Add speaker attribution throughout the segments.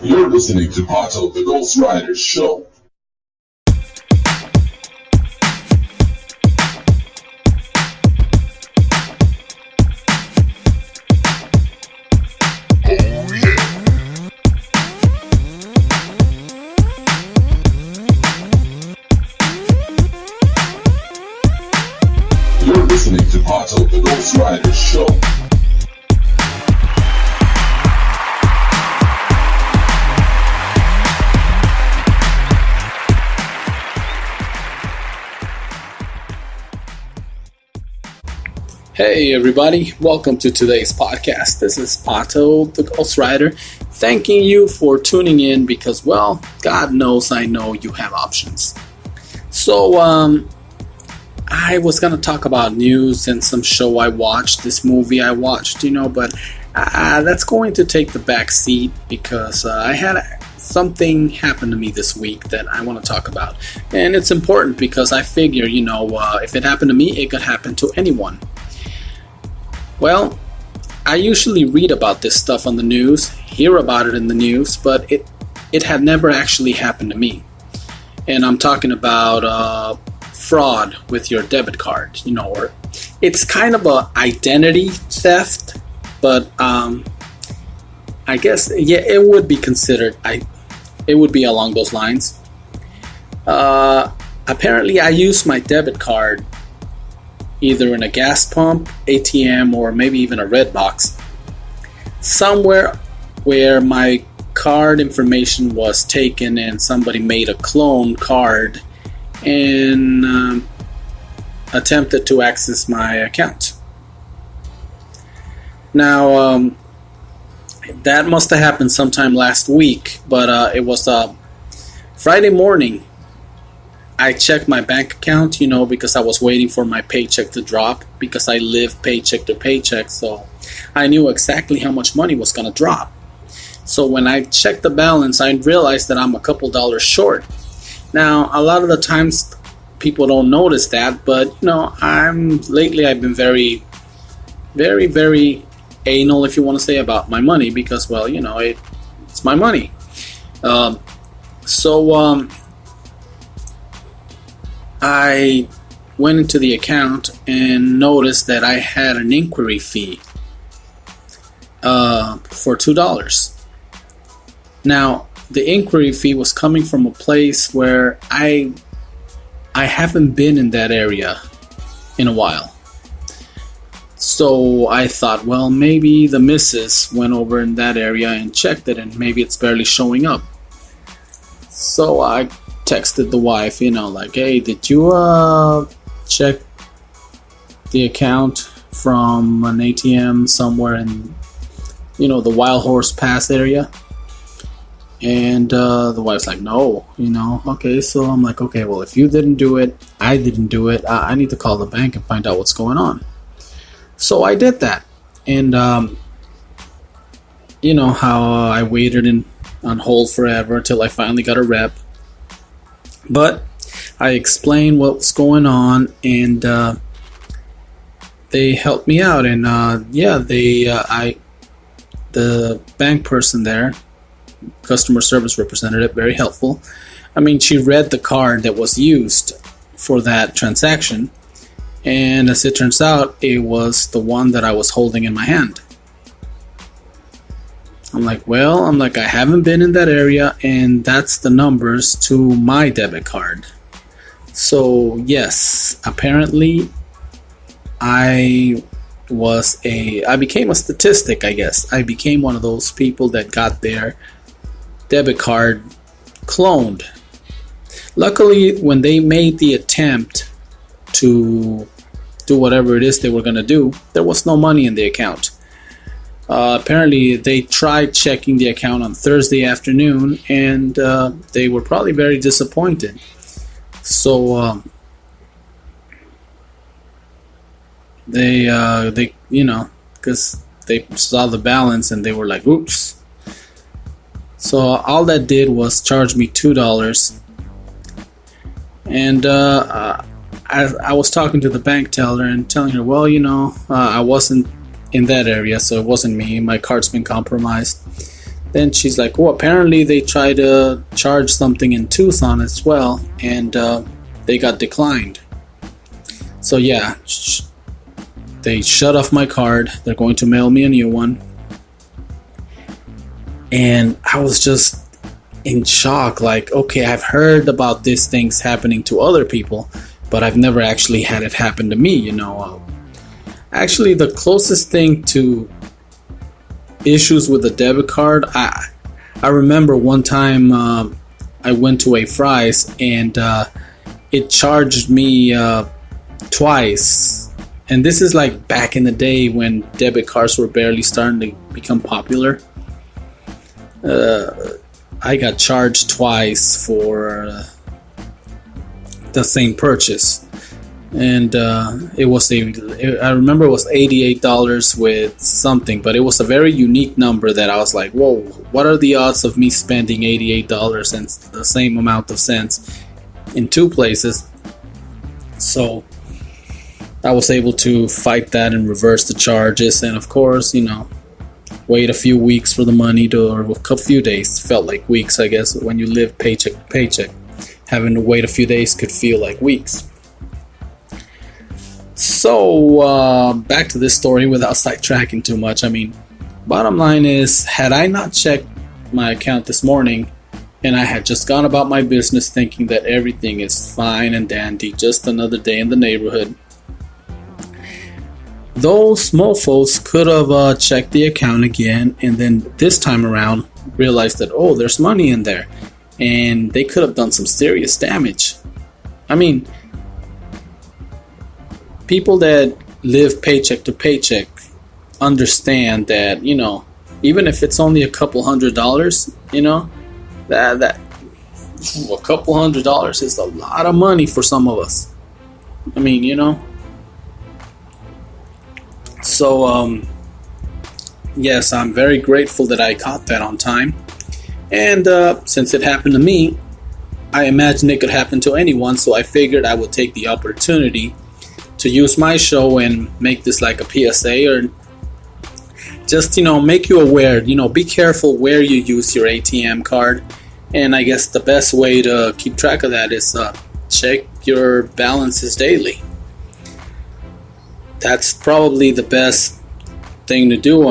Speaker 1: You're listening to Pato, the Ghost Rider Show. You're listening to Pato, the Ghost Rider Show.
Speaker 2: Hey everybody, welcome to today's podcast. This is Pato, the Ghost Rider, thanking you for tuning in because, well, God knows I know you have options. So, I was going to talk about news and some show I watched, this movie I watched, but that's going to take the back seat because I had something happen to me this week that I want to talk about. And it's important because I figure, if it happened to me, it could happen to anyone. Well, I usually read about this stuff on the news, hear about it in the news, but it had never actually happened to me. And I'm talking about fraud with your debit card, or it's kind of a identity theft, but I guess, yeah, it would be considered, it would be along those lines. Apparently I used my debit card either in a gas pump, ATM, or maybe even a red box, somewhere where my card information was taken and somebody made a clone card and attempted to access my account. Now, that must have happened sometime last week, but it was Friday morning. I checked my bank account, because I was waiting for my paycheck to drop because I live paycheck to paycheck, so I knew exactly how much money was going to drop. So when I checked the balance, I realized that I'm a couple dollars short. Now, a lot of the times people don't notice that, but lately I've been very, very, very anal, if you want to say, about my money because, well, it's my money. I went into the account and noticed that I had an inquiry fee for $2. Now, the inquiry fee was coming from a place where I haven't been in that area in a while. So I thought, well, maybe the missus went over in that area and checked it and maybe it's barely showing up. So I texted the wife, like, hey, did you check the account from an ATM somewhere in, the Wild Horse Pass area? And the wife's like, no, okay. So I'm like, okay, well, if you didn't do it, I didn't do it. I need to call the bank and find out what's going on. So I did that. And, how I waited on hold forever until I finally got a rep. But I explained what was going on, and they helped me out. And the bank person there, customer service representative, very helpful. I mean, she read the card that was used for that transaction, and as it turns out, it was the one that I was holding in my hand. I'm like, I haven't been in that area, and that's the numbers to my debit card. So, yes, apparently I became a statistic, I guess. I became one of those people that got their debit card cloned. Luckily, when they made the attempt to do whatever it is they were going to do, there was no money in the account. Apparently, they tried checking the account on Thursday afternoon, and they were probably very disappointed. So they because they saw the balance and they were like, "Oops." So all that did was charge me $2, and I was talking to the bank teller and telling her, well, I wasn't in that area, so it wasn't me. My card's been compromised. Then she's like, oh, apparently they tried to charge something in Tucson as well, and they got declined. So yeah, they shut off my card. They're going to mail me a new one. And I was just in shock. Like, okay, I've heard about these things happening to other people, but I've never actually had it happen to me, Actually, the closest thing to issues with a debit card, I remember one time I went to a Fry's and it charged me twice. And this is like back in the day when debit cards were barely starting to become popular. I got charged twice for the same purchase. And I remember it was $88 with something, but it was a very unique number that I was like, whoa, what are the odds of me spending $88 and the same amount of cents in two places? So I was able to fight that and reverse the charges, and of course, wait a few weeks for the money or a few days. Felt like weeks, I guess. When you live paycheck to paycheck, having to wait a few days could feel like weeks. So back to this story without sidetracking too much. Bottom line is, had I not checked my account this morning and I had just gone about my business thinking that everything is fine and dandy, just another day in the neighborhood, those mofos could have checked the account again, and then this time around realized that, oh, there's money in there, and they could have done some serious damage. People that live paycheck to paycheck understand that, even if it's only a couple $100s, that a couple $100s is a lot of money for some of us. So, yes, I'm very grateful that I caught that on time. And since it happened to me, I imagine it could happen to anyone, so I figured I would take the opportunity to use my show and make this like a PSA, or just, make you aware, be careful where you use your ATM card. And I guess the best way to keep track of that is check your balances daily. That's probably the best thing to do.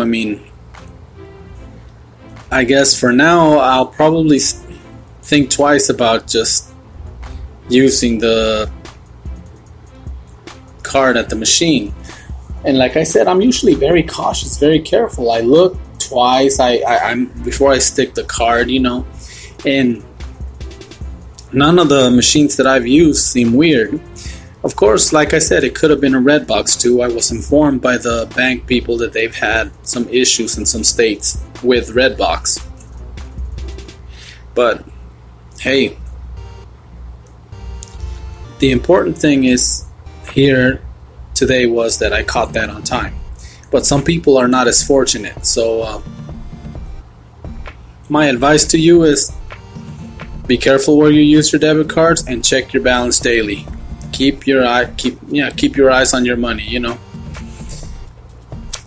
Speaker 2: I guess for now, I'll probably think twice about just using the card at the machine. And like I said, I'm usually very cautious, very careful. I look twice I'm before I stick the card, and none of the machines that I've used seem weird. Of course, like I said, it could have been a red box too. I was informed by the bank people that they've had some issues in some states with red box. But hey, the important thing is here today was that I caught that on time. But some people are not as fortunate. So my advice to you is be careful where you use your debit cards and check your balance daily. Keep your eyes on your money,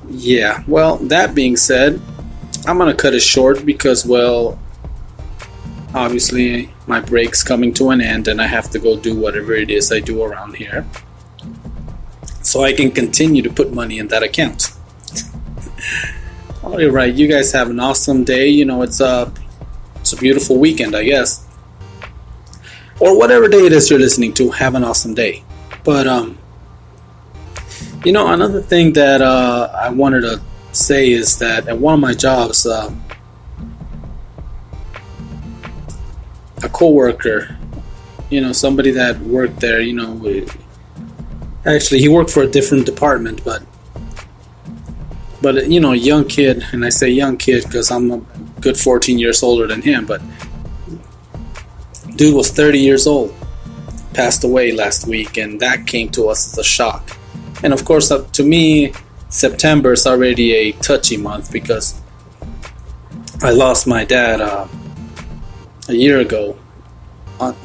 Speaker 2: Yeah, well, that being said, I'm going to cut it short because, well, obviously my break's coming to an end and I have to go do whatever it is I do around here, so I can continue to put money in that account. All right, you guys have an awesome day. It's a beautiful weekend, I guess. Or whatever day it is you're listening to, have an awesome day. But, another thing that I wanted to say is that at one of my jobs, a coworker, somebody that worked there, actually he worked for a different department, but a young kid, and I say young kid because I'm a good 14 years older than him, but dude was 30 years old, passed away last week, and that came to us as a shock. And of course, to me, September is already a touchy month because I lost my dad a year ago, on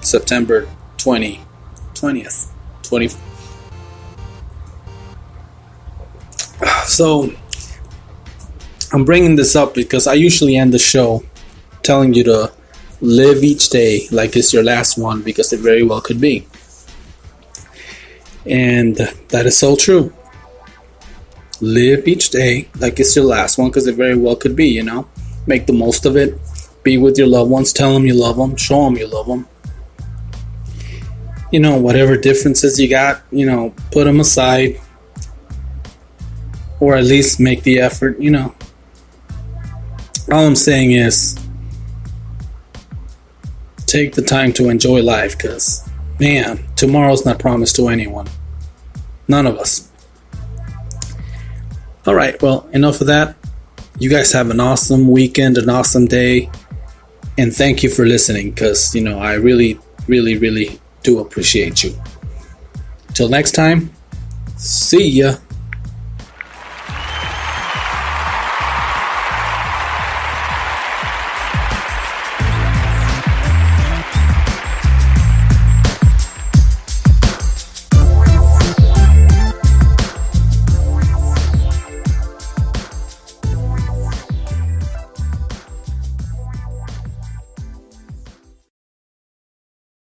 Speaker 2: September 20th. So I'm bringing this up because I usually end the show telling you to live each day like it's your last one, because it very well could be. And that is so true. Live each day like it's your last one, because it very well could be, Make the most of it. Be with your loved ones. Tell them you love them. Show them you love them. Whatever differences you got, put them aside. Or at least make the effort, All I'm saying is, take the time to enjoy life, because, man, tomorrow's not promised to anyone. None of us. All right, well, enough of that. You guys have an awesome weekend, an awesome day. And thank you for listening, because, I really, really, really do appreciate you. Till next time, see ya.